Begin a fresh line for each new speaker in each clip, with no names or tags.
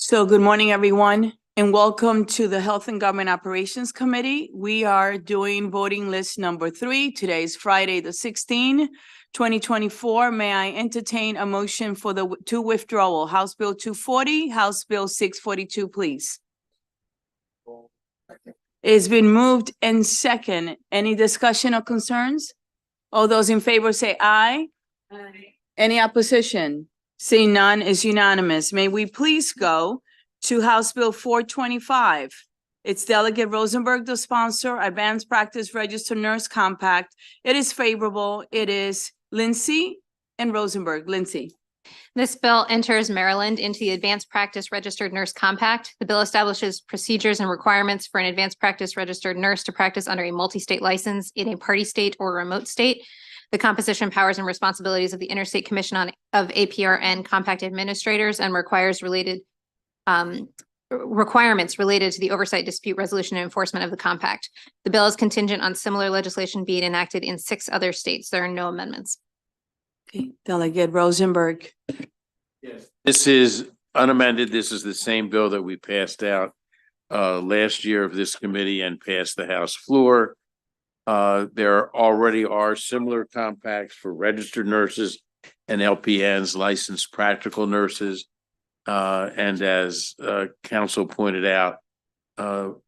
So good morning, everyone, and welcome to the Health and Government Operations Committee. We are doing voting list number 3. Today is Friday, the 16th, 2024. May I entertain a motion for the two withdrawal, House Bill 240, House Bill 642, please? It's been moved and second. Any discussion or concerns? All those in favor say aye. Aye. Any opposition? Seeing none is unanimous. May we please go to House Bill 425. It's Delegate Rosenberg, the sponsor, Advanced Practice Registered Nurse Compact. It is favorable. It is Lindsay and Rosenberg. Lindsay.
This bill enters Maryland into the Advanced Practice Registered Nurse Compact. The bill establishes procedures and requirements for an advanced practice registered nurse to practice under a multi-state license in a party state or remote state. The composition, powers, and responsibilities of the Interstate Commission of APRN Compact Administrators and requires requirements related to the oversight, dispute resolution, and enforcement of the compact. The bill is contingent on similar legislation being enacted in 6 other states. There are no amendments.
Okay, Delegate Rosenberg.
Yes. This is unamended. This is the same bill that we passed out last year of this committee and passed the House floor. There already are similar compacts for registered nurses and LPNs, licensed practical nurses. And as council pointed out,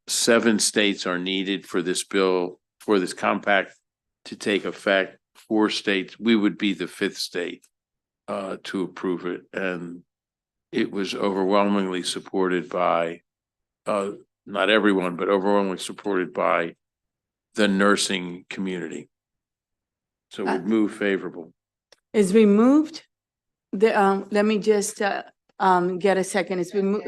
7 states are needed for this bill, for this compact to take effect. 4 states, we would be the 5th state to approve it. And it was overwhelmingly supported by, not everyone, but overwhelmingly supported by the nursing community. So we move favorable.
It's been moved. Let me just get a second. It's been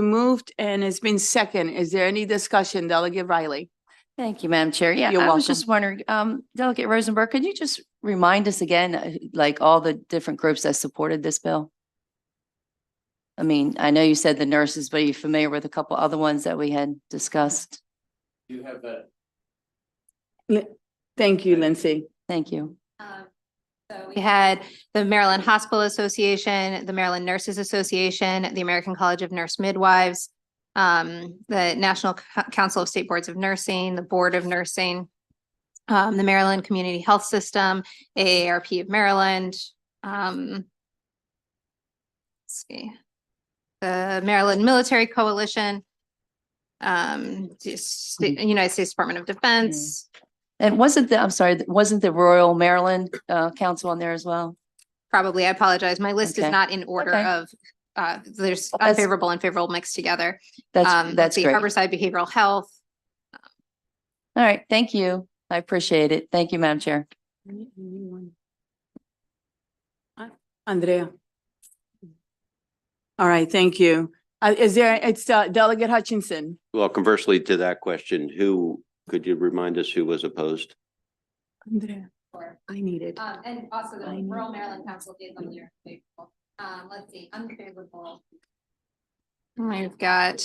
moved and it's been second. Is there any discussion, Delegate Riley?
Thank you, Madam Chair. Yeah,
You're
I was
welcome.
just wondering, Delegate Rosenberg, could you just remind us again, like all the different groups that supported this bill? I mean, I know you said the nurses, but are you familiar with a couple other ones that we had discussed?
You have that.
Thank you, Lindsay.
Thank you.
So we had the Maryland Hospital Association, the Maryland Nurses Association, the American College of Nurse Midwives, the National Council of State Boards of Nursing, the Board of Nursing, the Maryland Community Health System, AARP of Maryland, let's see, the Maryland Military Coalition, United States Department of Defense.
And wasn't the Royal Maryland Council on there as well?
Probably, I apologize. My list is
Okay.
not in order
Okay.
of, there's unfavorable and favorable mixed together.
That's
the
great.
Harborside Behavioral Health.
All right, thank you. I appreciate it. Thank you, Madam Chair.
Andrea. All right, thank you. It's Delegate Hutchinson.
Well, conversely to that question, could you remind us who was opposed?
Andrea, I need it.
And also the
I know.
Rural Maryland Council did on your favorable. Let's see, unfavorable. We've got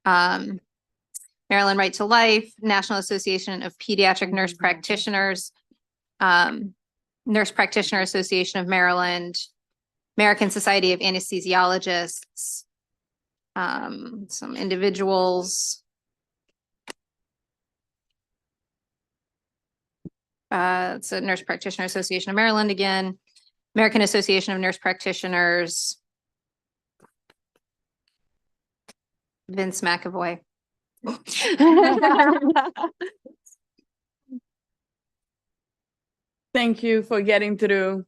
Maryland Right to Life, National Association of Pediatric Nurse Practitioners, Nurse Practitioner Association of Maryland, American Society of Anesthesiologists, some individuals. It's a Nurse Practitioner Association of Maryland again, American Association of Nurse Practitioners, Vince McAvoy.
Thank you for getting through.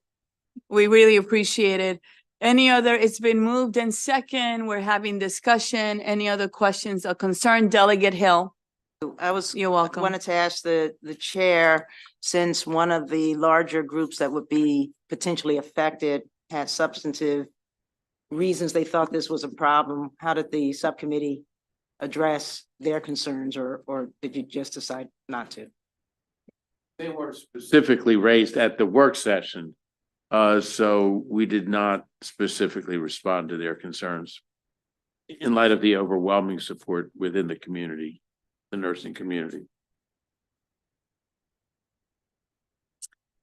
We really appreciate it. Any other, it's been moved and second, we're having discussion. Any other questions or concern? Delegate Hill. You're welcome.
Wanted to ask the chair, since one of the larger groups that would be potentially affected had substantive reasons they thought this was a problem, how did the subcommittee address their concerns, or did you just decide not to?
They were specifically raised at the work session. So we did not specifically respond to their concerns in light of the overwhelming support within the community, the nursing community.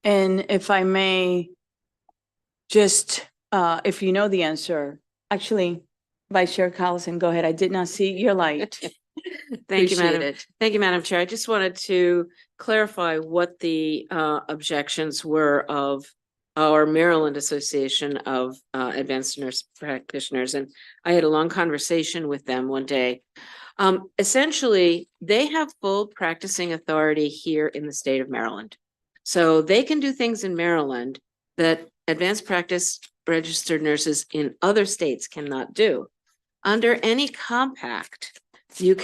And if I may, just if you know the answer, actually, Vice Chair Collison, go ahead. I did not see your light.
Thank you,
Appreciate
Madam.
it.
Thank you, Madam Chair. I just wanted to clarify what the objections were of our Maryland Association of Advanced Nurse Practitioners, and I had a long conversation with them one day. Essentially, they have full practicing authority here in the state of Maryland. So they can do things in Maryland that advanced practice registered nurses in other states cannot do. Under any compact, you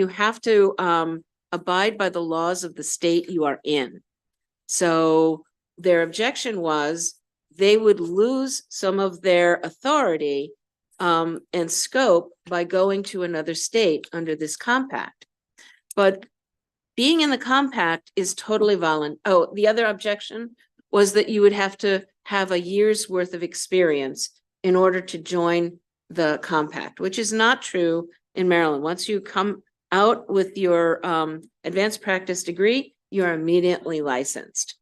have to abide by the laws of the state you are in. So their objection was they would lose some of their authority and scope by going to another state under this compact. But being in the compact is totally voluntary. Oh, the other objection was that you would have to have a year's worth of experience in order to join the compact, which is not true in Maryland. Once you come out with your advanced practice degree, you're immediately licensed.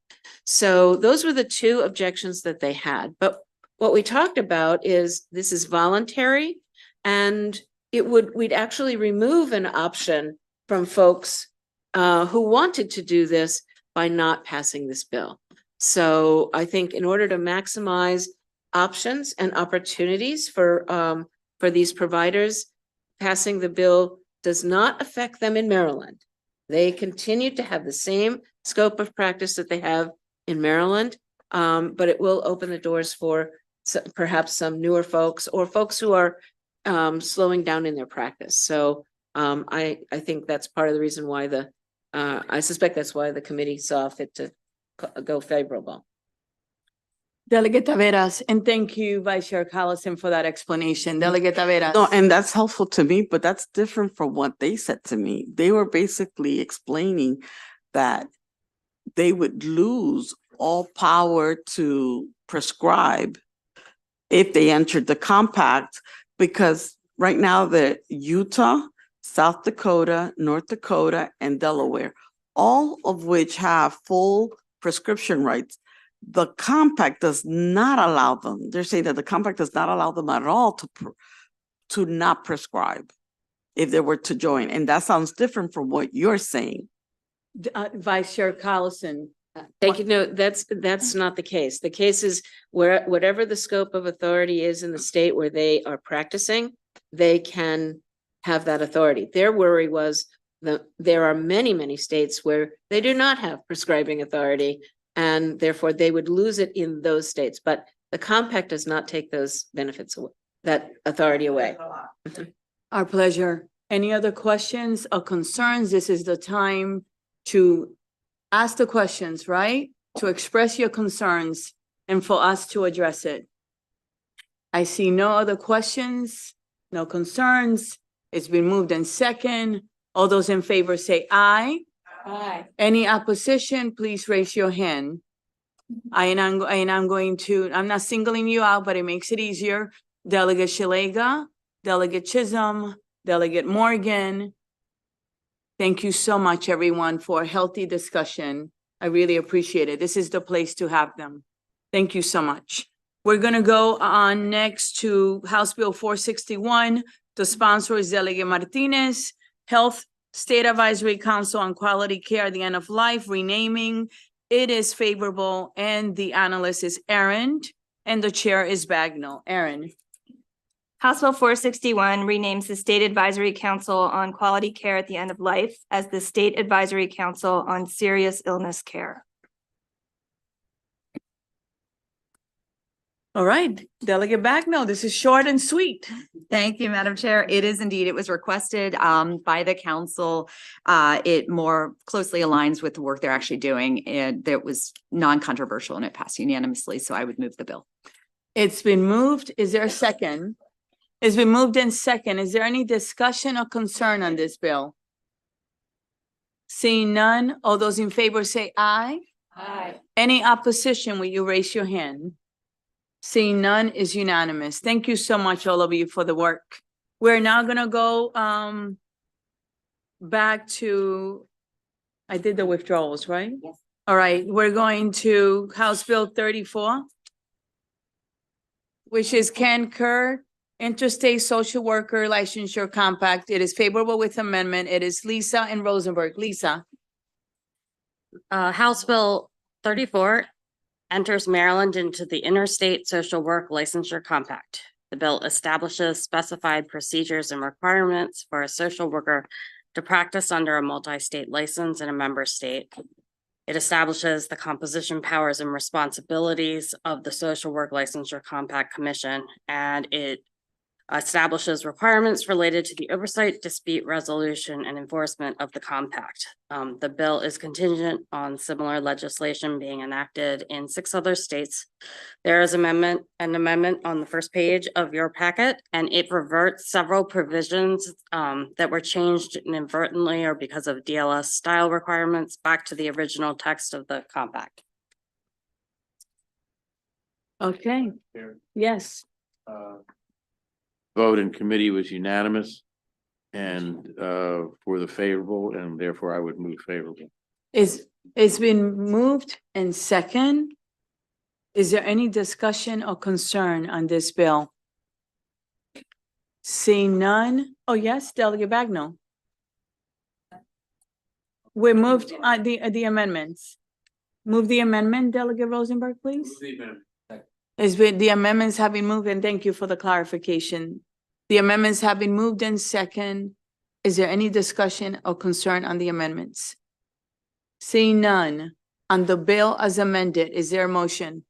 So those were the two objections that they had. But what we talked about is this is voluntary, and we'd actually remove an option from folks who wanted to do this by not passing this bill. So I think in order to maximize options and opportunities for these providers, passing the bill does not affect them in Maryland. They continue to have the same scope of practice that they have in Maryland, but it will open the doors for perhaps some newer folks or folks who are slowing down in their practice. So I think that's part of the reason why I suspect that's why the committee saw fit to go favorable.
Delegate Taveras, and thank you, Vice Chair Collison, for that explanation. Delegate Taveras.
No, and that's helpful to me, but that's different from what they said to me. They were basically explaining that they would lose all power to prescribe if they entered the compact, because right now the Utah, South Dakota, North Dakota, and Delaware, all of which have full prescription rights. The compact does not allow them. They're saying that the compact does not allow them at all to not prescribe if they were to join. And that sounds different from what you're saying.
Vice Chair Collison.
Thank you. No, that's not the case. The case is whatever the scope of authority is in the state where they are practicing, they can have that authority. Their worry was that there are many, many states where they do not have prescribing authority, and therefore they would lose it in those states. But the compact does not take those benefits away, that authority away.
Our pleasure. Any other questions or concerns? This is the time to ask the questions, right? To express your concerns and for us to address it. I see no other questions, no concerns. It's been moved in second. All those in favor say aye.
Aye.
Any opposition, please raise your hand. I'm not singling you out, but it makes it easier. Delegate Shalega, Delegate Chisholm, Delegate Morgan. Thank you so much, everyone, for a healthy discussion. I really appreciate it. This is the place to have them. Thank you so much. We're gonna go on next to House Bill 461. The sponsor is Delegate Martinez, Health State Advisory Council on Quality Care at the End of Life, renaming. It is favorable, and the analyst is Aaron, and the chair is Bagnell. Aaron.
House Bill 461 renames the State Advisory Council on Quality Care at the End of Life as the State Advisory Council on Serious Illness Care.
All right, Delegate Bagnell, this is short and sweet.
Thank you, Madam Chair. It is indeed, it was requested by the council. It more closely aligns with the work they're actually doing, and that was non-controversial and it passed unanimously, so I would move the bill.
It's been moved. Is there a second? It's been moved in second. Is there any discussion or concern on this bill? Seeing none, all those in favor say aye.
Aye.
Any opposition, will you raise your hand? Seeing none is unanimous. Thank you so much, all of you, for the work. We're now gonna go back to, I did the withdrawals, right?
Yes.
All right, we're going to House Bill 34, which is Ken Kerr Interstate Social Worker Licensure Compact. It is favorable with amendment. It is Lisa and Rosenberg. Lisa.
House Bill 34 enters Maryland into the Interstate Social Work Licensure Compact. The bill establishes specified procedures and requirements for a social worker to practice under a multi-state license in a member state. It establishes the composition, powers, and responsibilities of the Social Work Licensure Compact Commission, and it establishes requirements related to the oversight, dispute resolution, and enforcement of the compact. The bill is contingent on similar legislation being enacted in 6 other states. There is an amendment on the first page of your packet, and it reverts several provisions that were changed inadvertently or because of DLS style requirements back to the original text of the compact.
Okay, yes.
Vote in committee was unanimous and for the favorable, and therefore I would move favorable.
It's been moved and second. Is there any discussion or concern on this bill? Seeing none. Oh, yes, Delegate Bagno. We moved the amendments. Move the amendment, Delegate Rosenberg, please. It's been, the amendments have been moved, and thank you for the clarification. The amendments have been moved and second. Is there any discussion or concern on the amendments? Seeing none, on the bill as amended, is there a motion?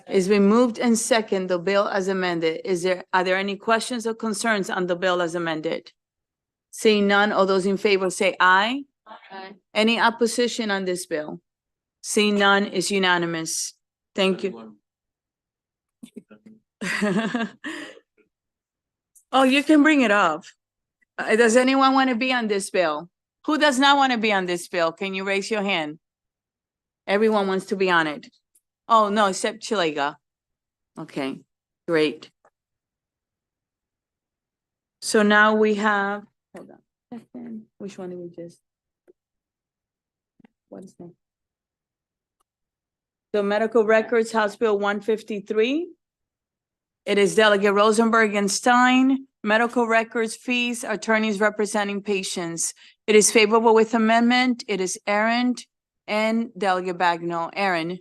It's been moved and second, the bill as amended. Are there any questions or concerns on the bill as amended? Seeing none, all those in favor say aye.
Aye.
Any opposition on this bill? Seeing none is unanimous. Thank you. Oh, you can bring it up. Does anyone want to be on this bill? Who does not want to be on this bill? Can you raise your hand? Everyone wants to be on it. Oh, no, except Chilega. Okay, great. So now we have, hold on. Which one did we just? What is that? The Medical Records, House Bill 153. It is Delegate Rosenberg and Stein. Medical records, fees, attorneys representing patients. It is favorable with amendment. It is Aaron and Delegate Bagno. Aaron.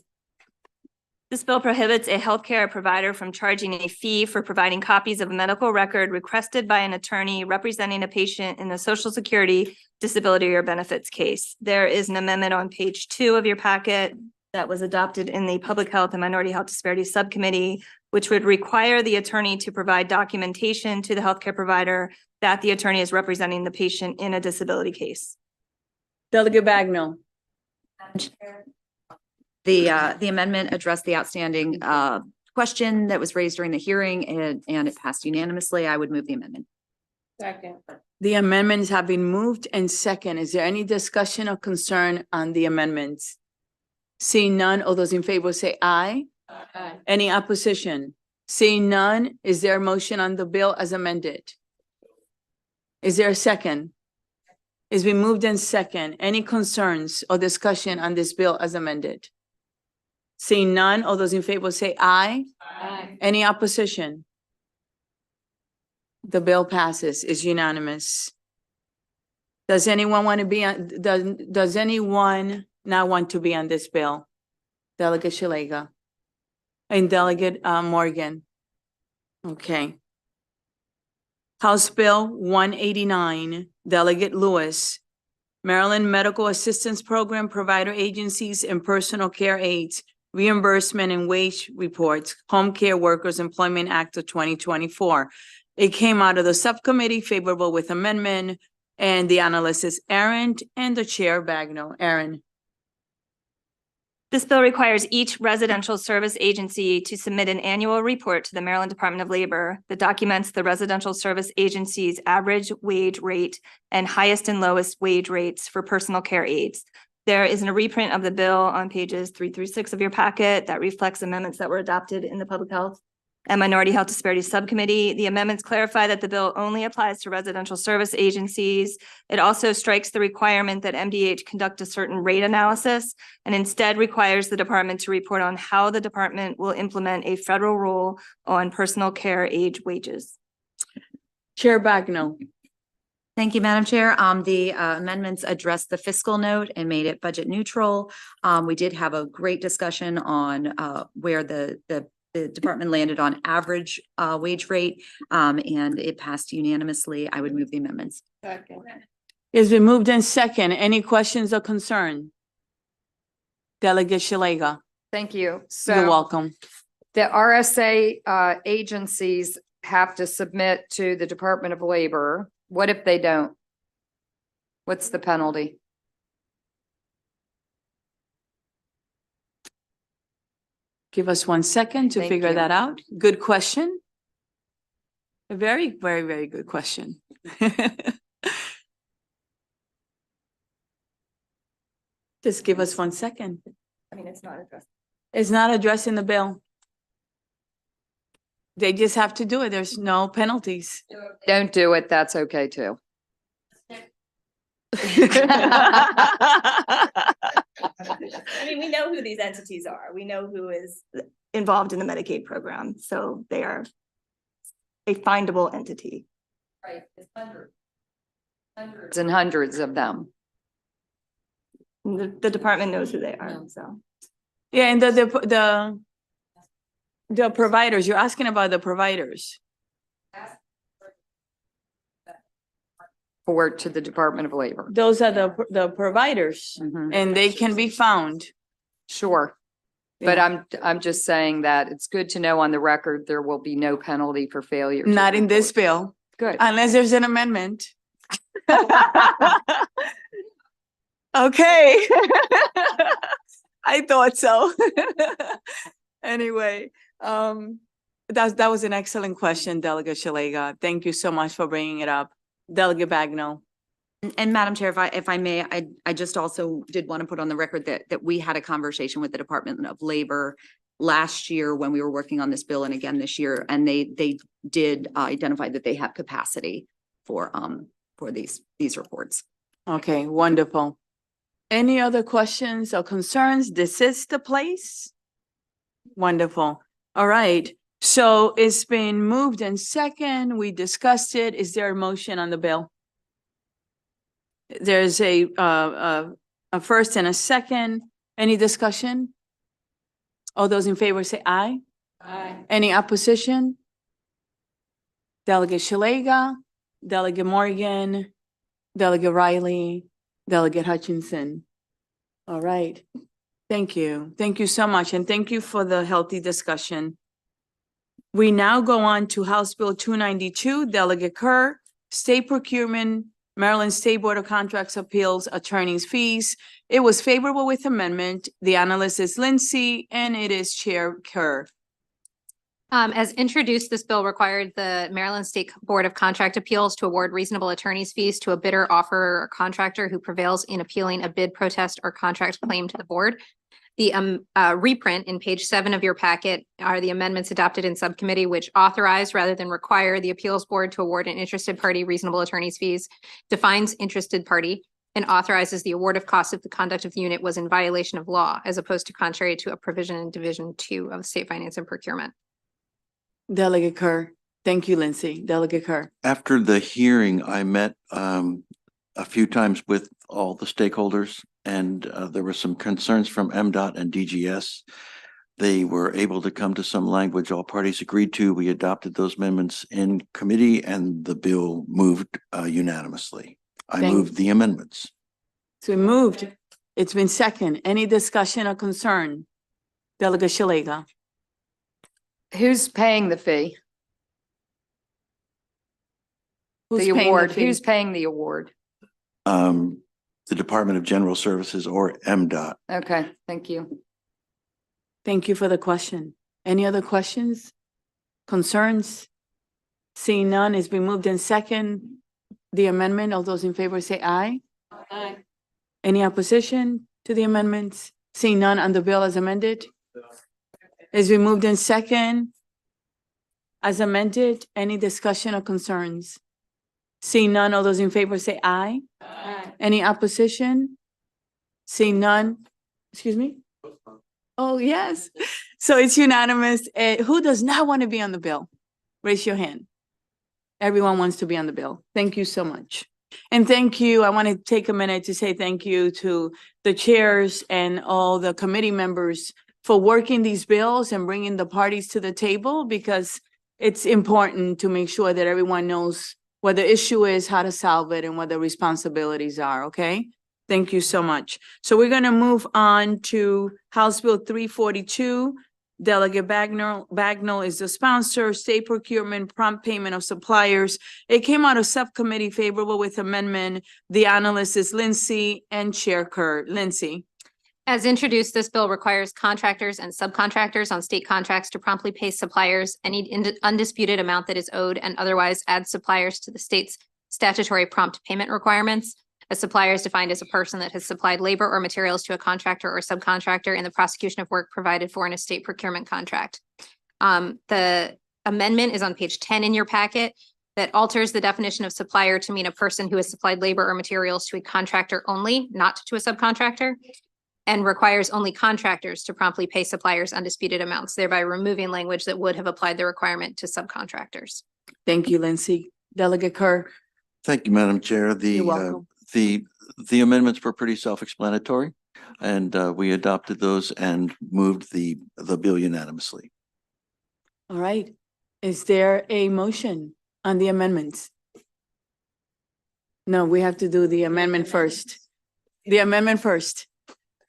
This bill prohibits a healthcare provider from charging a fee for providing copies of a medical record requested by an attorney representing a patient in a Social Security, disability, or benefits case. There is an amendment on page 2 of your packet that was adopted in the Public Health and Minority Health Disparities Subcommittee, which would require the attorney to provide documentation to the healthcare provider that the attorney is representing the patient in a disability case.
Delegate Bagno.
The amendment addressed the outstanding question that was raised during the hearing and it passed unanimously. I would move the amendment.
Second.
The amendments have been moved and second. Is there any discussion or concern on the amendments? Seeing none, all those in favor say aye.
Aye.
Any opposition? Seeing none, is there a motion on the bill as amended? Is there a second? It's been moved and second. Any concerns or discussion on this bill as amended? Seeing none, all those in favor say aye.
Aye.
Any opposition? The bill passes, is unanimous. Does anyone want to be on, does anyone not want to be on this bill? Delegate Shilega and Delegate Morgan. Okay. House Bill 189, Delegate Lewis. Maryland Medical Assistance Program Provider Agencies and Personal Care Aides, Reimbursement and Wage Reports, Home Care Workers Employment Act of 2024. It came out of the subcommittee, favorable with amendment, and the analyst is Aaron and the chair Bagno. Aaron.
This bill requires each residential service agency to submit an annual report to the Maryland Department of Labor that documents the residential service agency's average wage rate and highest and lowest wage rates for personal care aides. There is a reprint of the bill on pages 3 through 6 of your packet that reflects amendments that were adopted in the Public Health and Minority Health Disparities Subcommittee. The amendments clarify that the bill only applies to residential service agencies. It also strikes the requirement that MDH conduct a certain rate analysis and instead requires the department to report on how the department will implement a federal rule on personal care age wages.
Chair Bagnell.
Thank you, Madam Chair. The amendments addressed the fiscal note and made it budget neutral. We did have a great discussion on where the department landed on average wage rate, and it passed unanimously. I would move the amendments.
It's been moved in second. Any questions or concern? Delegate Shalega,
Thank you.
you're
So
welcome.
the RSA agencies have to submit to the Department of Labor. What if they don't? What's the penalty?
Give us 1 second to
Thank
figure
you.
that out. Good question. A very, very, very good question. Just give us 1 second.
I mean, it's not addressed.
It's not addressed in the bill. They just have to do it. There's no penalties.
Don't do it, that's okay too.
I mean, we know who these entities are. We know who is involved in the Medicaid program, so they are a findable entity.
Right, it's hundreds. Hundreds and hundreds of them.
The department knows who they are, so.
Yeah, and the providers, you're asking about the providers.
Forward to the Department of Labor.
Those are the providers
Mhm.
and they can be found.
Sure. But
Yeah.
I'm just saying that it's good to know on the record, there will be no penalty for failure. to
Not in this
report.
bill,
Good.
unless there's an amendment. Okay. I thought so. Anyway, that was an excellent question, Delegate Shalega. Thank you so much for bringing it up. Delegate Bagnell.
And Madam Chair, if I may, I just also did want to put on the record that we had a conversation with the Department of Labor last year when we were working on this bill and again this year, and they did identify that they have capacity for these reports.
Okay, wonderful. Any other questions or concerns? This is the place? Wonderful. All right. So it's been moved in second. We discussed it. Is there a motion on the bill? There's a first and a second. Any discussion? All those in favor say aye.
Aye.
Any opposition? Delegate Shalega, Delegate Morgan, Delegate Riley, Delegate Hutchinson. All right. Thank you. Thank you so much. And thank you for the healthy discussion. We now go on to House Bill 292, Delegate Kerr, State Procurement, Maryland State Board of Contracts Appeals, Attorney's Fees. It was favorable with amendment. The analyst is Lindsay and it is Chair Kerr.
As introduced, this bill required the Maryland State Board of Contract Appeals to award reasonable attorney's fees to a bidder, offerer, or contractor who prevails in appealing a bid, protest, or contract claim to the board. The reprint in page 7 of your packet are the amendments adopted in subcommittee, which authorize rather than require the appeals board to award an interested party reasonable attorney's fees, defines interested party, and authorizes the award of costs if the conduct of the unit was in violation of law, as opposed to contrary to a provision in Division 2 of State Finance and Procurement.
Delegate Kerr. Thank you, Lindsay. Delegate Kerr.
After the hearing, I met a few times with all the stakeholders, and there were some concerns from MDOT and DGS. They were able to come to some language all parties agreed to. We adopted those amendments in committee and the bill moved unanimously. I moved the amendments.
It's been moved. It's been second. Any discussion or concern? Delegate Shalega.
Who's paying the fee?
Who's
The
paying the
award,
fee?
who's paying the award?
The Department of General Services or MDOT.
Okay, thank you.
Thank you for the question. Any other questions? Concerns? Seeing none, it's been moved in second. The amendment, all those in favor say aye.
Aye.
Any opposition to the amendments? Seeing none on the bill as amended? It's been moved in second. as amended. Any discussion or concerns? Seeing none, all those in favor say aye. Any opposition? Seeing none, excuse me? Oh, yes. So it's unanimous. Who does not want to be on the bill? Raise your hand. Everyone wants to be on the bill. Thank you so much. And thank you. I want to take a minute to say thank you to the chairs and all the committee members for working these bills and bringing the parties to the table, because it's important to make sure that everyone knows what the issue is, how to solve it, and what the responsibilities are, okay? Thank you so much. So we're gonna move on to House Bill 342. Delegate Bagnell is the sponsor, state procurement, prompt payment of suppliers. It came out of subcommittee favorable with amendment. The analyst is Lindsay and Chair Kerr. Lindsay.
As introduced, this bill requires contractors and subcontractors on state contracts to promptly pay suppliers any undisputed amount that is owed, and otherwise add suppliers to the state's statutory prompt payment requirements. A supplier is defined as a person that has supplied labor or materials to a contractor or subcontractor in the prosecution of work provided for in a state procurement contract. The amendment is on page 10 in your packet that alters the definition of supplier to mean a person who has supplied labor or materials to a contractor only, not to a subcontractor, and requires only contractors to promptly pay suppliers undisputed amounts, thereby removing language that would have applied the requirement to subcontractors.
Thank you, Lindsay. Delegate Kerr.
Thank you, Madam Chair.
You're welcome.
The amendments were pretty self-explanatory, and we adopted those and moved the bill unanimously.
All right. Is there a motion on the amendments? No, we have to do the amendment first. The amendment first.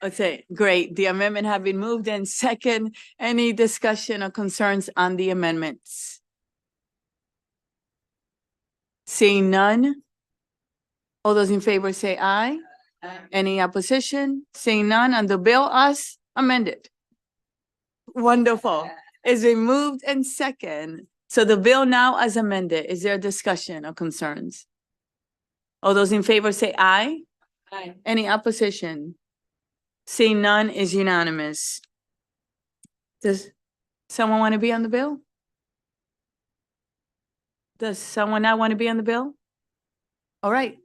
Okay, great. The amendment have been moved and second. Any discussion or concerns on the amendments? Seeing none. All those in favor say aye. Any opposition? Seeing none on the bill as amended. Wonderful. It's been moved and second. So the bill now as amended, is there a discussion or concerns? All those in favor say aye. Aye. Any opposition? Seeing none is unanimous. Does someone want to be on the bill? Does someone not want to be on the bill? All right.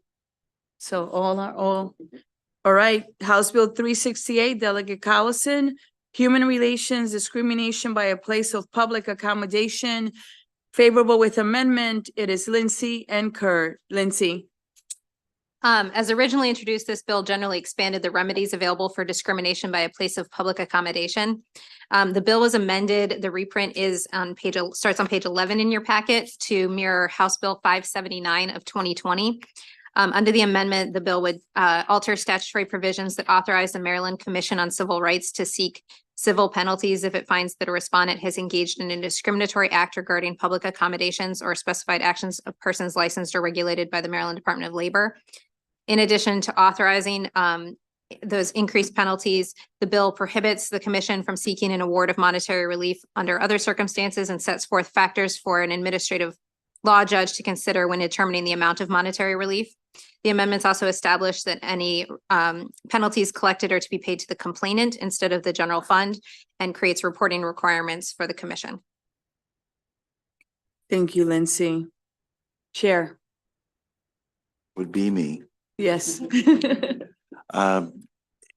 So all right. House Bill 368, Delegate Collison, Human Relations, Discrimination by a Place of Public Accommodation, favorable with amendment. It is Lindsay and Kerr. Lindsay.
As originally introduced, this bill generally expanded the remedies available for discrimination by a place of public accommodation. The bill was amended. The reprint is on starts on page 11 in your packet to mirror House Bill 579 of 2020. Under the amendment, the bill would alter statutory provisions that authorize the Maryland Commission on Civil Rights to seek civil penalties if it finds that a respondent has engaged in a discriminatory act regarding public accommodations or specified actions of persons licensed or regulated by the Maryland Department of Labor. In addition to authorizing those increased penalties, the bill prohibits the commission from seeking an award of monetary relief under other circumstances and sets forth factors for an administrative law judge to consider when determining the amount of monetary relief. The amendments also establish that any penalties collected are to be paid to the complainant instead of the general fund, and creates reporting requirements for the commission.
Thank you, Lindsay. Chair.
Would be me.
Yes.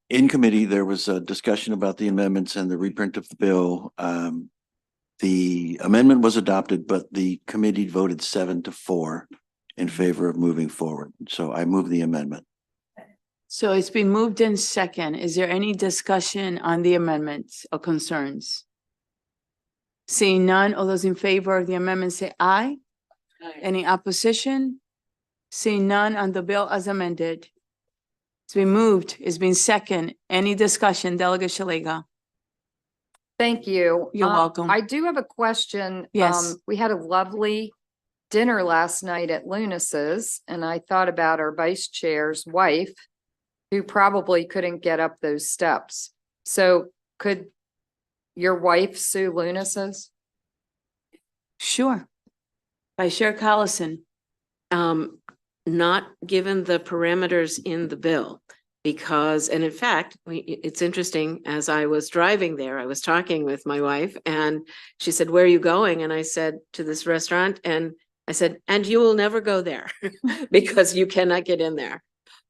In committee, there was a discussion about the amendments and the reprint of the bill. The amendment was adopted, but the committee voted 7-4 in favor of moving forward. So I move the amendment.
So it's been moved in second. Is there any discussion on the amendments or concerns? Seeing none, all those in favor of the amendment say aye. Any opposition? Seeing none on the bill as amended. It's been moved. It's been second. Any discussion? Delegate Shalega.
Thank you.
You're welcome.
I do have a question.
Yes.
We had a lovely dinner last night at Lunas's, and I thought about our vice chair's wife, who probably couldn't get up those steps. So could your wife sue Lunas's?
Sure. Vice Chair Collison.
Not given the parameters in the bill. because, and in fact, it's interesting, as I was driving there, I was talking with my wife and she said, "Where are you going?" And I said, "To this restaurant." And I said, "And you will never go there because you cannot get in there."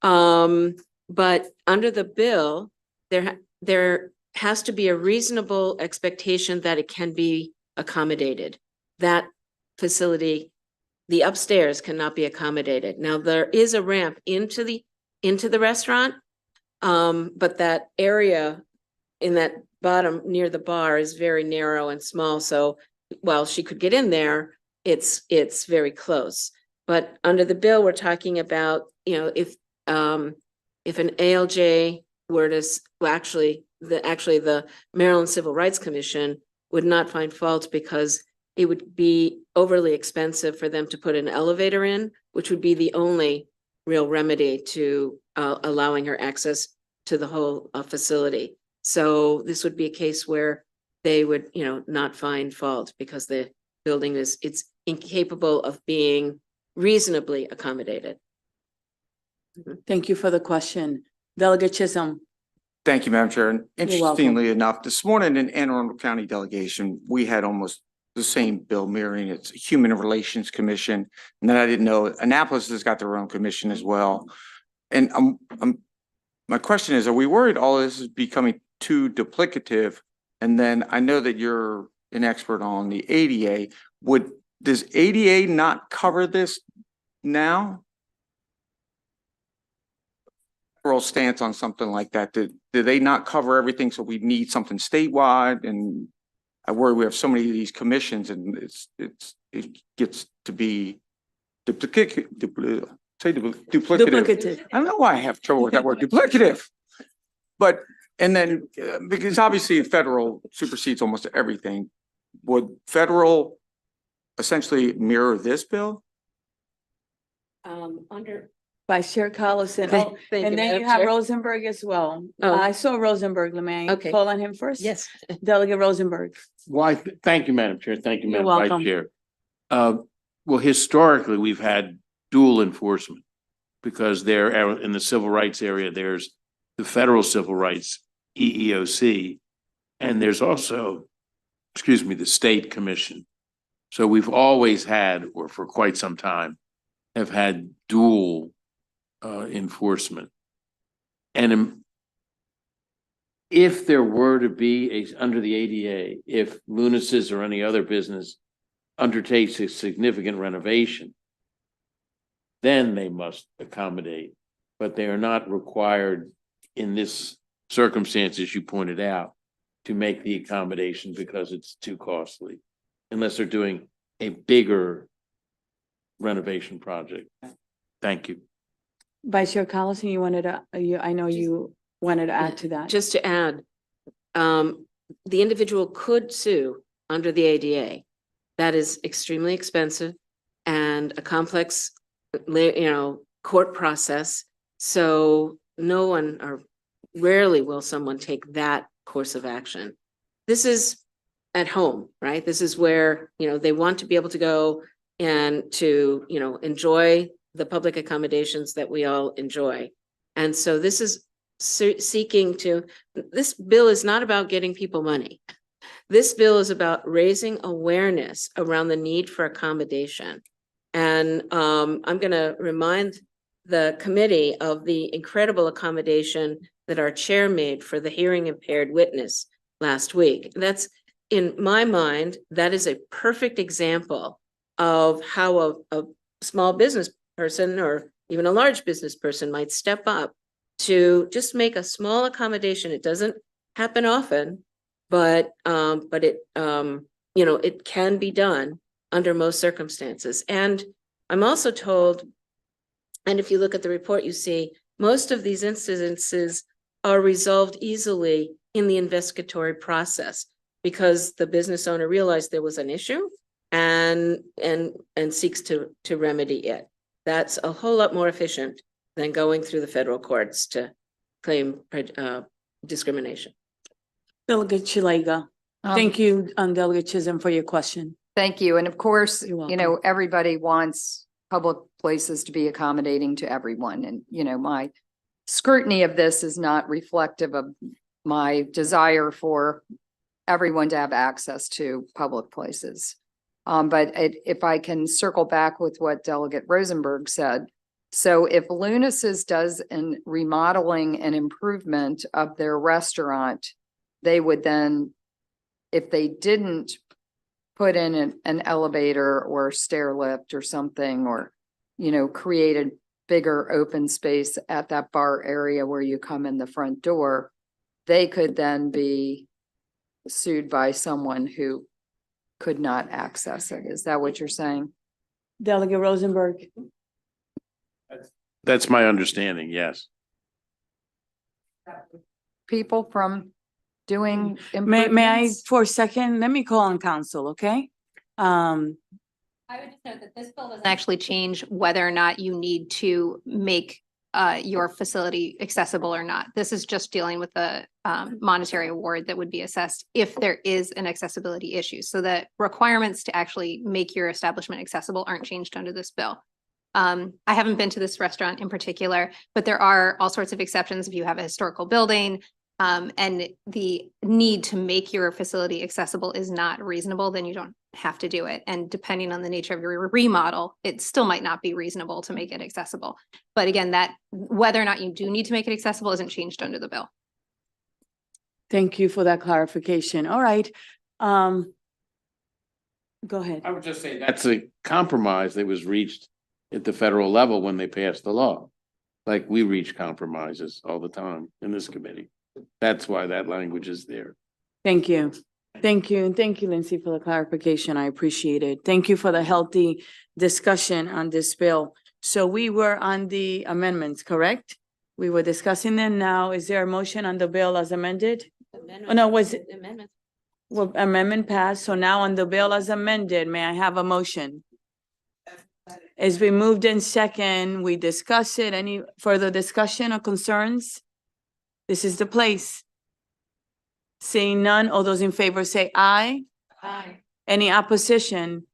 But under the bill, there has to be a reasonable expectation that it can be accommodated. That facility, the upstairs cannot be accommodated. Now, there is a ramp into the restaurant, but that area in that bottom near the bar is very narrow and small. So while she could get in there, it's very close. But under the bill, we're talking about, if an ALJ were to, the Maryland Civil Rights Commission would not find fault because it would be overly expensive for them to put an elevator in, which would be the only real remedy to allowing her access to the whole facility. So this would be a case where they would, not find fault because the building it's incapable of being reasonably accommodated.
Thank you for the question. Delegate Chisholm.
Thank you, Madam Chair. And
welcome.
interestingly enough, this morning in Anne Arundel County delegation, we had almost the same bill mirroring. It's Human Relations Commission. And then I didn't know Annapolis has got their own commission as well. And my question is, are we worried all this is becoming too duplicative? And then I know that you're an expert on the ADA. Does ADA not cover this now? Overall stance on something like that. Do they not cover everything? So we need something statewide, and I worry we have so many of these commissions and it gets to be duplicative.
Duplicative.
I don't know why I have trouble with that word, duplicative. But, and then, because obviously federal supersedes almost everything, would federal essentially mirror this bill?
Under Vice Chair Collison.
Thank
Oh,
you,
and then
Madam
you have
Chair.
Rosenberg as well.
Oh.
I saw Rosenberg. May I
Okay.
call on him first?
Yes.
Delegate Rosenberg.
Why, thank you, Madam Chair. Thank you,
You're
Madam Vice
welcome.
Chair. Well, historically, we've had dual enforcement because there in the civil rights area, there's the federal civil rights EEOC, and there's also, the state commission. So we've always had, or for quite some time, have had dual enforcement. And if there were to be under the ADA, if Lunasis or any other business undertakes a significant renovation, then they must accommodate, but they are not required in this circumstance, as you pointed out, to make the accommodation because it's too costly, unless they're doing a bigger renovation project. Thank you.
Vice Chair Collison, you wanted to, I know you wanted to add to that.
Just to add, the individual could sue under the ADA. That is extremely expensive and a complex, court process. So no one, or rarely will someone take that course of action. This is at home, right? This is where, they want to be able to go and to, enjoy the public accommodations that we all enjoy. And so this is this bill is not about getting people money. This bill is about raising awareness around the need for accommodation. And I'm going to remind the committee of the incredible accommodation that our chair made for the hearing impaired witness last week. That's, in my mind, that is a perfect example of how a small business person or even a large business person might step up to just make a small accommodation. It doesn't happen often, but it it can be done under most circumstances. And I'm also told, and if you look at the report, you see most of these incidences are resolved easily in the investigatory process because the business owner realized there was an issue and seeks to remedy it. That's a whole lot more efficient than going through the federal courts to claim discrimination.
Delegate Shilega. Thank you, Delegate Chisholm, for your question.
Thank you. And of course,
You're welcome.
everybody wants public places to be accommodating to everyone. And, my scrutiny of this is not reflective of my desire for everyone to have access to public places. If I can circle back with what Delegate Rosenberg said. So if Luna's does an remodeling and improvement of their restaurant, they would then, if they didn't put in an elevator or stair lift or something, or, create a bigger open space at that bar area where you come in the front door, they could then be sued by someone who could not access it. Is that what you're saying?
Delegate Rosenberg.
That's my understanding, yes.
People from doing
May I,
improvements?
for a second, let me call on council, okay?
I would just note that this bill doesn't actually change whether or not you need to make your facility accessible or not. This is just dealing with the monetary award that would be assessed if there is an accessibility issue. So the requirements to actually make your establishment accessible aren't changed under this bill. I haven't been to this restaurant in particular, but there are all sorts of exceptions if you have a historical building. And the need to make your facility accessible is not reasonable, then you don't have to do it. And depending on the nature of your remodel, it still might not be reasonable to make it accessible. But again, that whether or not you do need to make it accessible isn't changed under the bill.
Thank you for that clarification. All right. Go ahead.
I would just say that's a compromise that was reached at the federal level when they passed the law. Like we reach compromises all the time in this committee. That's why that language is there.
Thank you. Thank you. And thank you, Lindsay, for the clarification. I appreciate it. Thank you for the healthy discussion on this bill. So we were on the amendments, correct? We were discussing them now. Is there a motion on the bill as amended? Oh, no, was it? Well, amendment passed. So now on the bill as amended, may I have a motion? It's been moved in second. We discuss it. Any further discussion or concerns? This is the place. Seeing none, all those in favor say aye.
Aye.
Any opposition?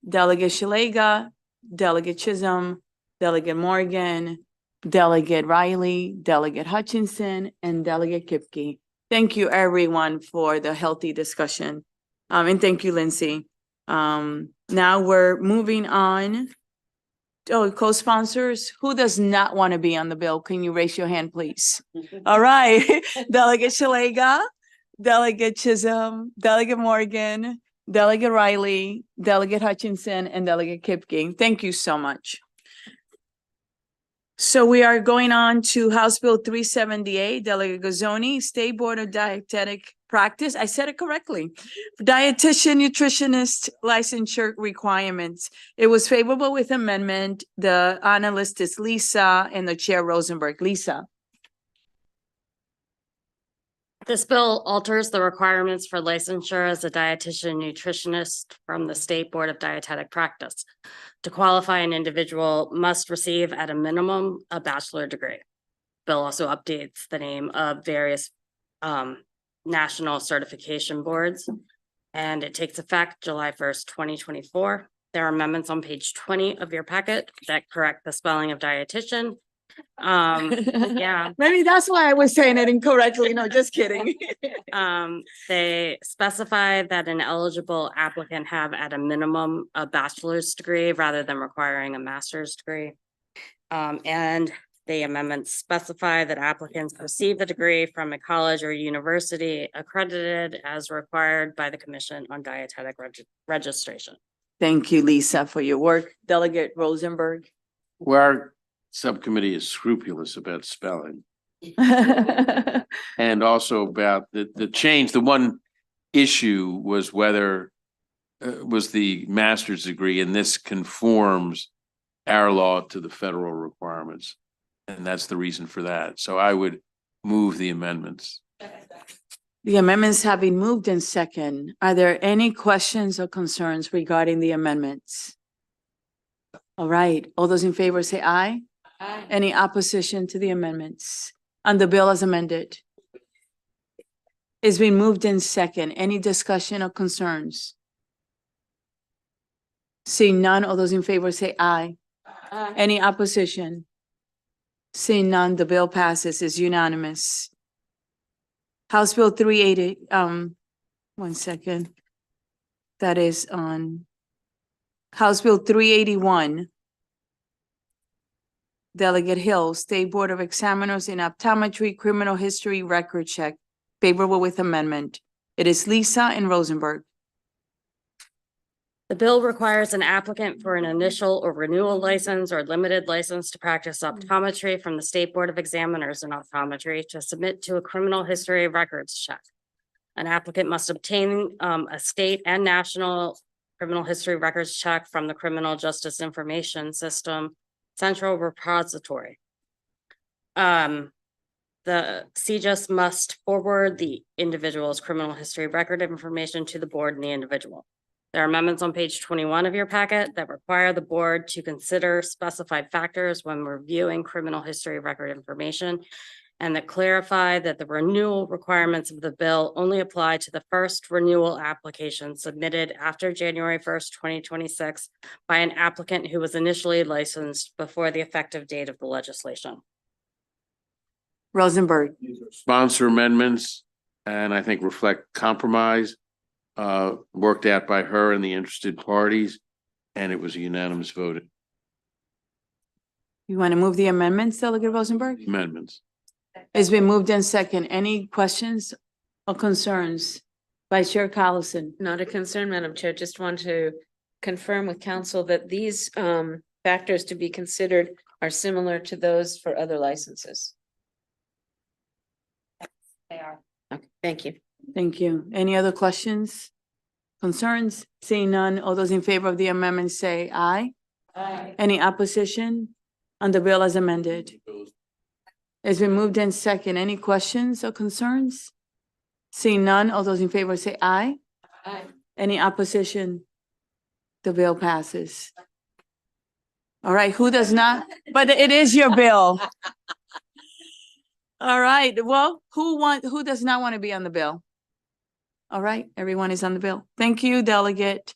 Delegate Shalega, Delegate Chisholm, Delegate Morgan, Delegate Riley, Delegate Hutchinson, and Delegate Kipke. Thank you, everyone, for the healthy discussion. And thank you, Lindsay. Now we're moving on. Oh, co-sponsors, who does not want to be on the bill? Can you raise your hand, please? All right, Delegate Shalega, Delegate Chisholm, Delegate Morgan, Delegate Riley, Delegate Hutchinson, and Delegate Kipke. Thank you so much. So we are going on to House Bill 378, Delegate Gazzoni, State Board of Dietetic Practice. I said it correctly. Dietitian, nutritionist licensure requirements. It was favorable with amendment. The analyst is Lisa and the chair Rosenberg. Lisa.
This bill alters the requirements for licensure as a dietitian nutritionist from the State Board of Dietetic Practice. To qualify, an individual must receive at a minimum a bachelor degree. Bill also updates the name of various national certification boards, and it takes effect July 1st, 2024. There are amendments on page 20 of your packet that correct the spelling of dietitian. Yeah.
Maybe that's why I was saying it incorrectly. No, just kidding.
They specify that an eligible applicant have at a minimum a bachelor's degree rather than requiring a master's degree. And the amendments specify that applicants receive the degree from a college or university accredited as required by the Commission on Dietetic Registration.
Thank you, Lisa, for your work. Delegate Rosenberg.
Where our subcommittee is scrupulous about spelling and also about the change. The one issue was whether was the master's degree, and this conforms our law to the federal requirements. And that's the reason for that. So I would move the amendments.
The amendments have been moved in second. Are there any questions or concerns regarding the amendments? All right, all those in favor say aye.
Aye.
Any opposition to the amendments on the bill as amended? It's been moved in second. Any discussion or concerns? Seeing none, all those in favor say aye.
Aye.
Any opposition? Seeing none, the bill passes, is unanimous. House Bill 380, one second. That is on House Bill 381. Delegate Hill, State Board of Examiners in Optometry Criminal History Record Check, favorable with amendment. It is Lisa and Rosenberg.
The bill requires an applicant for an initial or renewal license or limited license to practice optometry from the State Board of Examiners in Optometry to submit to a criminal history records check. An applicant must obtain a state and national criminal history records check from the Criminal Justice Information System Central Repository. The CJUS must forward the individual's criminal history record information to the board and the individual. There are amendments on page 21 of your packet that require the board to consider specified factors when reviewing criminal history record information, and that clarify that the renewal requirements of the bill only apply to the first renewal application submitted after January 1st, 2026 by an applicant who was initially licensed before the effective date of the legislation.
Rosenberg.
Sponsor amendments and I think reflect compromise worked out by her and the interested parties, and it was a unanimous vote.
You want to move the amendments, Delegate Rosenberg?
Amendments.
It's been moved in second. Any questions or concerns? Vice Chair Collison.
Not a concern, Madam Chair. Just want to confirm with council that these factors to be considered are similar to those for other licenses.
They are.
Okay, thank you.
Thank you. Any other questions? Concerns? Seeing none, all those in favor of the amendment say aye.
Aye.
Any opposition on the bill as amended? It's been moved in second. Any questions or concerns? Seeing none, all those in favor say aye.
Aye.
Any opposition? The bill passes. All right, who does not? But it is your bill. All right, well, who does not want to be on the bill? All right, everyone is on the bill. Thank you, Delegate.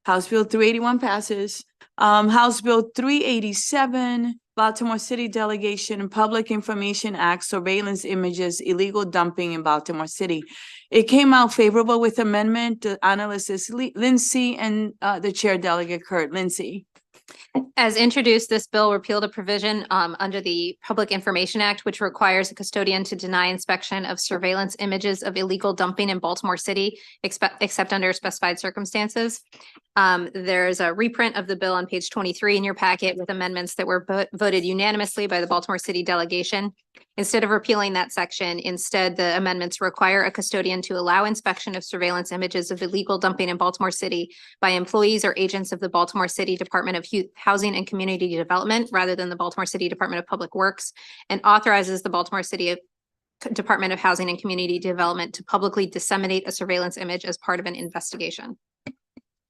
House Bill 381 passes. House Bill 387, Baltimore City Delegation Public Information Act, Surveillance Images, Illegal Dumping in Baltimore City. It came out favorable with amendment. The analyst is Lindsay and the Chair Delegate Kurt. Lindsay.
As introduced, this bill repealed a provision under the Public Information Act, which requires a custodian to deny inspection of surveillance images of illegal dumping in Baltimore City, except under specified circumstances. There's a reprint of the bill on page 23 in your packet with amendments that were voted unanimously by the Baltimore City delegation. Instead of repealing that section, instead, the amendments require a custodian to allow inspection of surveillance images of illegal dumping in Baltimore City by employees or agents of the Baltimore City Department of Housing and Community Development rather than the Baltimore City Department of Public Works, and authorizes the Baltimore City Department of Housing and Community Development to publicly disseminate a surveillance image as part of an investigation.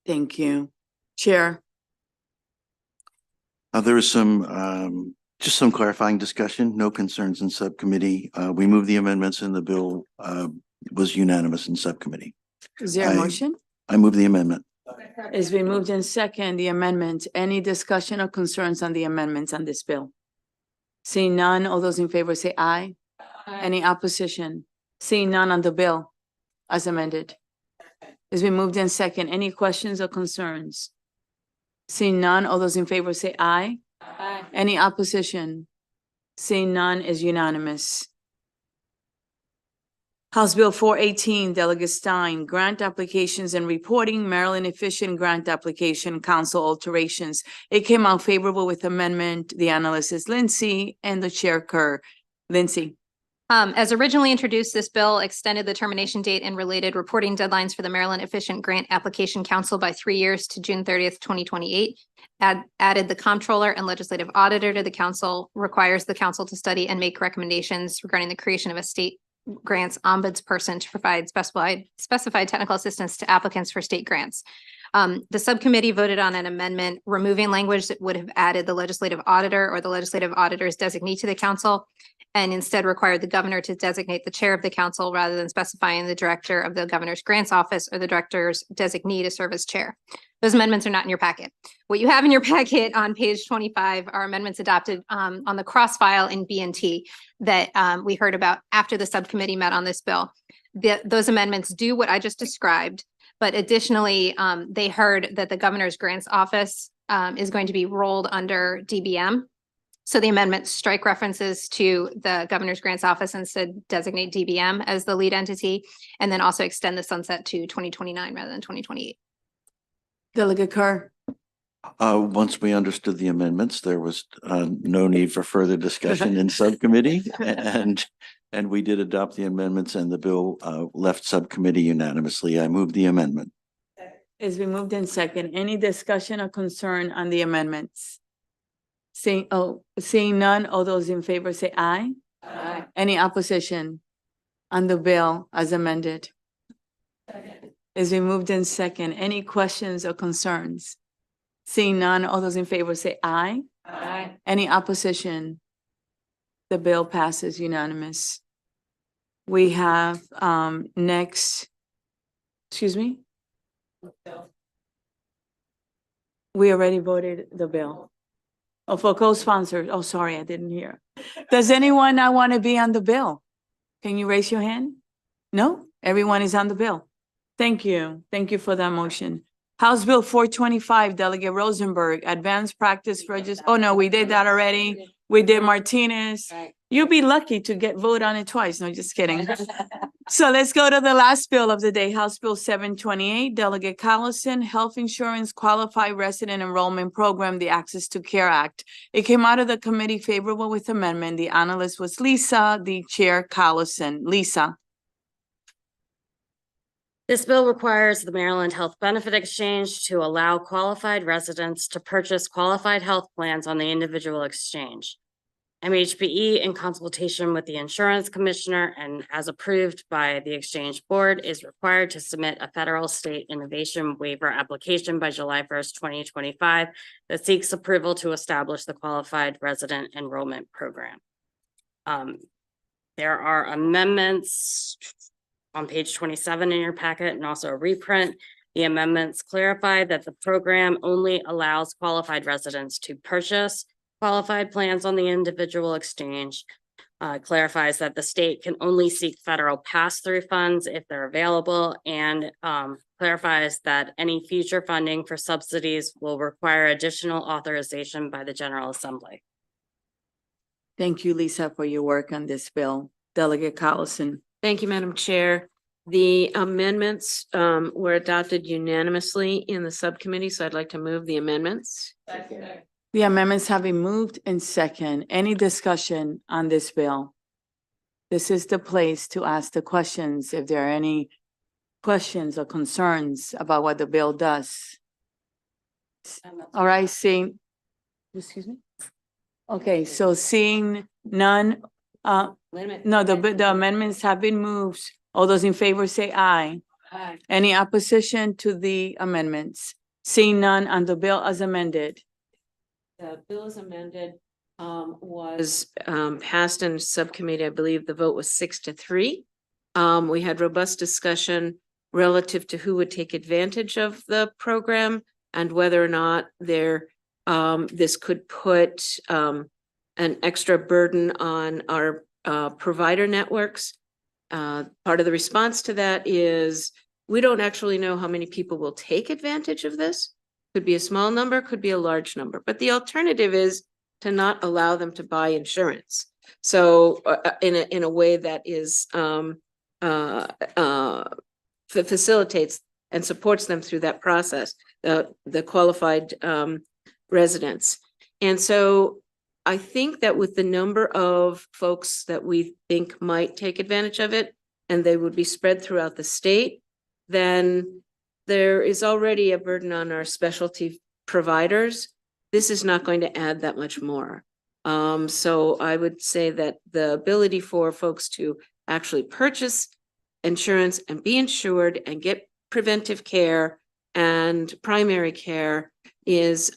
Thank you. Chair.
There was just some clarifying discussion, no concerns in subcommittee. We moved the amendments and the bill was unanimous in subcommittee.
Is there a motion?
I move the amendment.
It's been moved in second, the amendment. Any discussion or concerns on the amendments on this bill? Seeing none, all those in favor say aye. Any opposition? Seeing none on the bill as amended. It's been moved in second. Any questions or concerns? Seeing none, all those in favor say aye.
Aye.
Any opposition? Seeing none is unanimous. House Bill 418, Delegate Stein, Grant Applications and Reporting, Maryland Efficient Grant Application, Council Alterations. It came out favorable with amendment. The analyst is Lindsay and the Chair Kerr. Lindsay.
As originally introduced, this bill extended the termination date and related reporting deadlines for the Maryland Efficient Grant Application Council by 3 years to June 30th, 2028. Added the comptroller and legislative auditor to the council, requires the council to study and make recommendations regarding the creation of a state grants ombudsperson to provide specified technical assistance to applicants for state grants. The subcommittee voted on an amendment removing language that would have added the legislative auditor or the legislative auditor's designee to the council, and instead required the governor to designate the chair of the council rather than specifying the director of the governor's grants office or the director's designee to serve as chair. Those amendments are not in your packet. What you have in your packet on page 25 are amendments adopted on the cross file in B&T that we heard about after the subcommittee met on this bill. Those amendments do what I just described, but additionally, they heard that the governor's grants office is going to be rolled under DBM. So the amendments strike references to the governor's grants office and instead designate DBM as the lead entity, and then also extend the sunset to 2029 rather than 2028.
Delegate Carr.
Once we understood the amendments, there was no need for further discussion in subcommittee. And we did adopt the amendments and the bill left subcommittee unanimously. I move the amendment.
It's been moved in second. Any discussion or concern on the amendments? Seeing none, all those in favor say aye.
Aye.
Any opposition on the bill as amended? It's been moved in second. Any questions or concerns? Seeing none, all those in favor say aye.
Aye.
Any opposition? The bill passes unanimous. We have next, excuse me? We already voted the bill. Oh, for co-sponsors. Oh, sorry, I didn't hear. Does anyone not want to be on the bill? Can you raise your hand? No? Everyone is on the bill. Thank you. Thank you for that motion. House Bill 425, Delegate Rosenberg, Advanced Practice Registry. Oh, no, we did that already. We did Martinez.
Right.
You'll be lucky to get vote on it twice. No, just kidding. So let's go to the last bill of the day, House Bill 728, Delegate Collison, Health Insurance Qualified Resident Enrollment Program, the Access to Care Act. It came out of the committee favorable with amendment. The analyst was Lisa, the chair Collison. Lisa.
This bill requires the Maryland Health Benefit Exchange to allow qualified residents to purchase qualified health plans on the individual exchange. MHPE, in consultation with the insurance commissioner and as approved by the exchange board, is required to submit a federal state innovation waiver application by July 1st, 2025 that seeks approval to establish the qualified resident enrollment program. There are amendments on page 27 in your packet and also a reprint. The amendments clarify that the program only allows qualified residents to purchase qualified plans on the individual exchange. Clarifies that the state can only seek federal pass-through funds if they're available, and clarifies that any future funding for subsidies will require additional authorization by the General Assembly.
Thank you, Lisa, for your work on this bill. Delegate Collison.
Thank you, Madam Chair. The amendments were adopted unanimously in the subcommittee, so I'd like to move the amendments.
The amendments have been moved and second. Any discussion on this bill? This is the place to ask the questions if there are any questions or concerns about what the bill does. All right, seeing, excuse me? Okay, so seeing none, no, the amendments have been moved. All those in favor say aye.
Aye.
Any opposition to the amendments? Seeing none on the bill as amended.
The bill as amended was passed in subcommittee. I believe the vote was 6-3. We had robust discussion relative to who would take advantage of the program and whether or not this could put an extra burden on our provider networks. Part of the response to that is we don't actually know how many people will take advantage of this. Could be a small number, could be a large number, but the alternative is to not allow them to buy insurance. So in a way that is facilitates and supports them through that process, the qualified residents. And so I think that with the number of folks that we think might take advantage of it, and they would be spread throughout the state, then there is already a burden on our specialty providers. This is not going to add that much more. So I would say that the ability for folks to actually purchase insurance and be insured and get preventive care and primary care is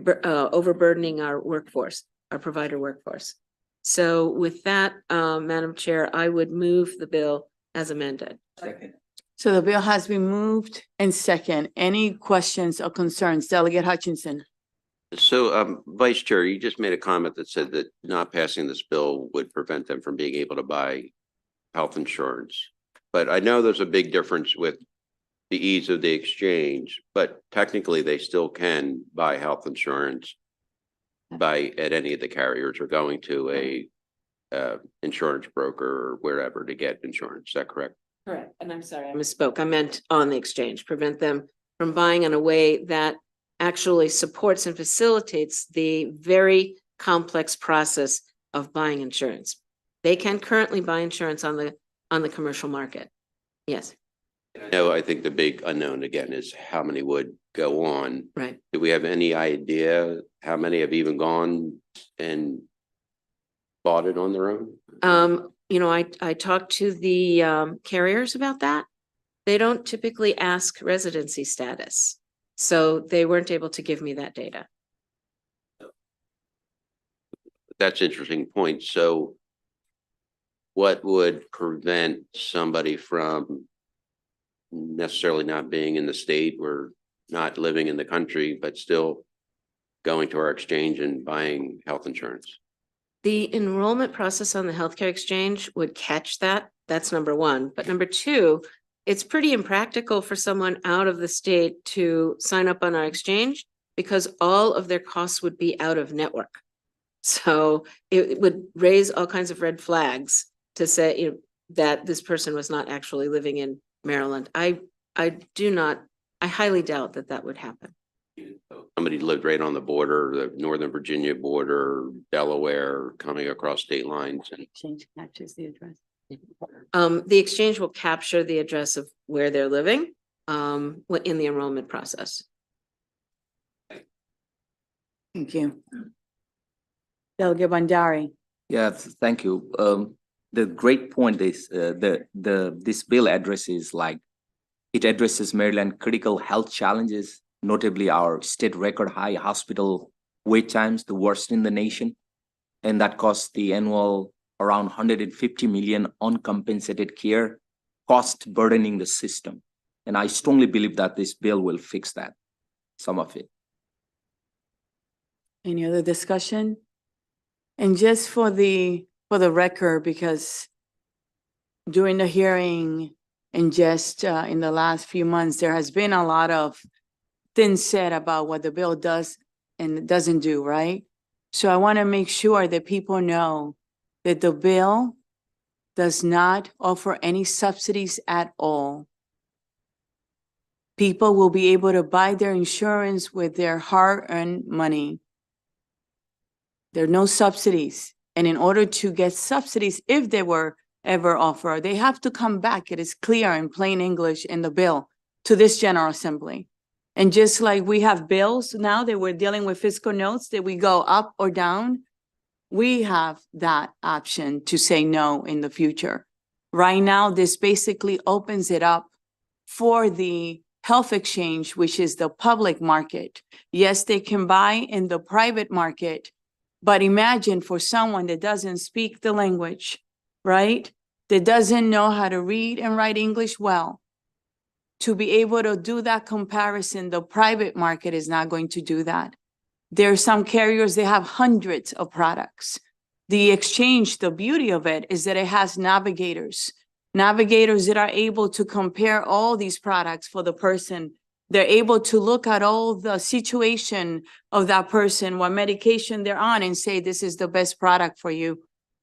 overburdening our workforce, our provider workforce. So with that, Madam Chair, I would move the bill as amended.
So the bill has been moved and second. Any questions or concerns? Delegate Hutchinson.
So, Vice Chair, you just made a comment that said that not passing this bill would prevent them from being able to buy health insurance. But I know there's a big difference with the ease of the exchange, but technically they still can buy health insurance at any of the carriers or going to a insurance broker or wherever to get insurance. Is that correct?
Correct. And I'm sorry, I misspoke. I meant on the exchange, prevent them from buying in a way that actually supports and facilitates the very complex process of buying insurance. They can currently buy insurance on the commercial market. Yes.
No, I think the big unknown again is how many would go on.
Right.
Do we have any idea how many have even gone and bought it on their own?
You know, I talked to the carriers about that. They don't typically ask residency status. So they weren't able to give me that data.
That's an interesting point. So what would prevent somebody from necessarily not being in the state or not living in the country, but still going to our exchange and buying health insurance?
The enrollment process on the healthcare exchange would catch that. That's number one. But number two, it's pretty impractical for someone out of the state to sign up on our exchange because all of their costs would be out of network. So it would raise all kinds of red flags to say, you know, that this person was not actually living in Maryland. I highly doubt that would happen.
Somebody lived right on the border, the Northern Virginia border, Delaware, coming across state lines. And
Exchange catches the address.
The exchange will capture the address of where they're living in the enrollment process.
Thank you. Delegate Bandari.
Yeah, thank you. The great point is this bill addresses it addresses Maryland critical health challenges, notably our state record high hospital wait times, the worst in the nation, and that costs the annual around 150 million uncompensated care cost burdening the system. And I strongly believe that this bill will fix that, some of it.
Any other discussion? And just for the record, because during the hearing and just in the last few months, there has been a lot of things said about what the bill does and doesn't do, right? So I want to make sure that people know that the bill does not offer any subsidies at all. People will be able to buy their insurance with their hard-earned money. There are no subsidies. And in order to get subsidies, if they were ever offered, they have to come back. It is clear in plain English in the bill to this General Assembly. And just like we have bills now that we're dealing with fiscal notes that we go up or down, we have that option to say no in the future. Right now, this basically opens it up for the health exchange, which is the public market. Yes, they can buy in the private market, but imagine for someone that doesn't speak the language, right? That doesn't know how to read and write English well, to be able to do that comparison, the private market is not going to do that. There are some carriers, they have hundreds of products. The exchange, the beauty of it is that it has navigators that are able to compare all these products for the person. They're able to look at all the situation of that person, what medication they're on, and say, this is the best product for you.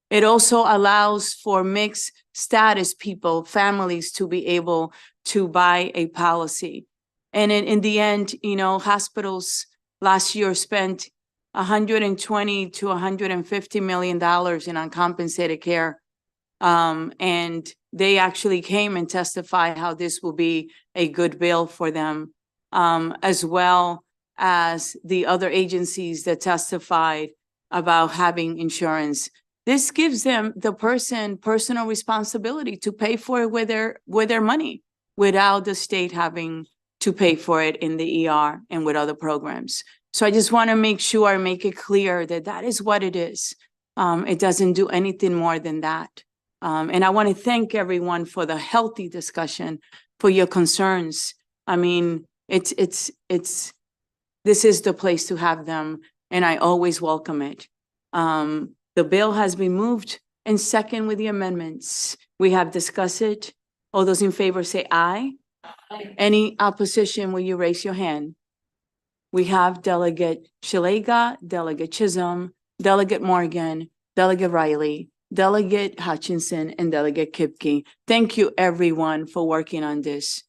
It also allows for mixed status people, families, to be able to buy a policy. And in the end, you know, hospitals last year spent $120 to $150 million in uncompensated care. And they actually came and testified how this will be a good bill for them, as well as the other agencies that testified about having insurance. This gives them the personal responsibility to pay for it with their money without the state having to pay for it in the ER and with other programs. So I just want to make sure I make it clear that that is what it is. It doesn't do anything more than that. And I want to thank everyone for the healthy discussion, for your concerns. I mean, this is the place to have them, and I always welcome it. The bill has been moved and second with the amendments. We have discussed it. All those in favor say aye. Any opposition, will you raise your hand? We have Delegate Shalega, Delegate Chisholm, Delegate Morgan, Delegate Riley, Delegate Hutchinson, and Delegate Kipke. Thank you, everyone, for working on this.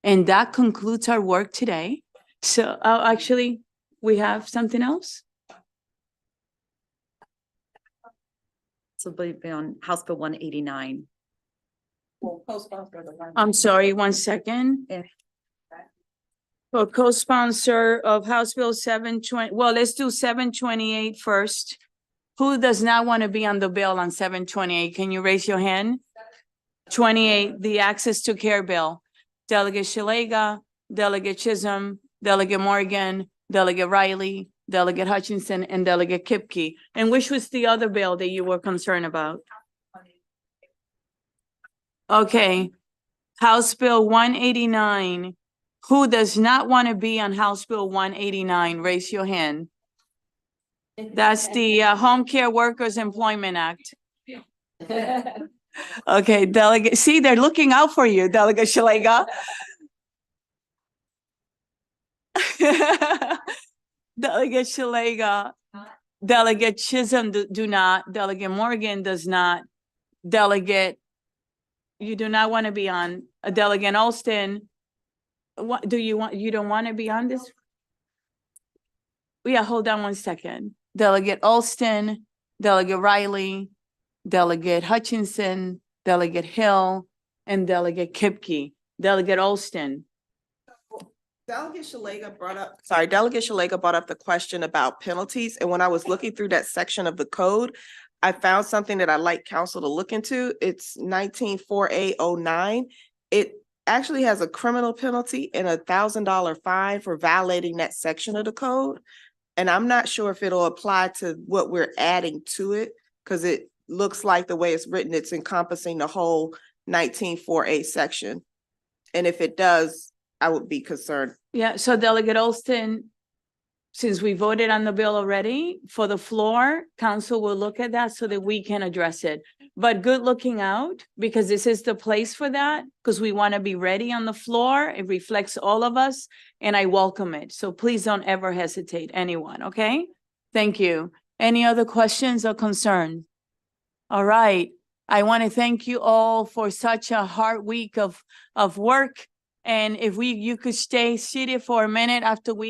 And that concludes our work today. So, actually, we have something else?
So we'll be on House Bill 189.
I'm sorry, 1 second.
Yeah.
For co-sponsor of House Bill 720, well, let's do 728 first. Who does not want to be on the bill on 728? Can you raise your hand? 28, the Access to Care Bill. Delegate Shalega, Delegate Chisholm, Delegate Morgan, Delegate Riley, Delegate Hutchinson, and Delegate Kipke. And which was the other bill that you were concerned about? Okay, House Bill 189. Who does not want to be on House Bill 189? Raise your hand. That's the Home Care Workers Employment Act. Okay, Delegate, see, they're looking out for you, Delegate Shalega. Delegate Shalega, Delegate Chisholm do not, Delegate Morgan does not, Delegate, you do not want to be on, Delegate Alston. What do you want? You don't want to be on this? Yeah, hold on 1 second. Delegate Alston, Delegate Riley, Delegate Hutchinson, Delegate Hill, and Delegate Kipke. Delegate Alston.
Delegate Shalega brought up the question about penalties. And when I was looking through that section of the code, I found something that I'd like council to look into. It's 19-4A09. It actually has a criminal penalty and a $1,000 fine for violating that section of the code. And I'm not sure if it'll apply to what we're adding to it, because it looks like the way it's written, it's encompassing the whole 19-4A section. And if it does, I would be concerned.
Yeah, so Delegate Alston, since we voted on the bill already for the floor, council will look at that so that we can address it. But good looking out, because this is the place for that, because we want to be ready on the floor. It reflects all of us, and I welcome it. So please don't ever hesitate, anyone, okay? Thank you. Any other questions or concerns? All right. I want to thank you all for such a hard week of work. And if you could stay seated for a minute after we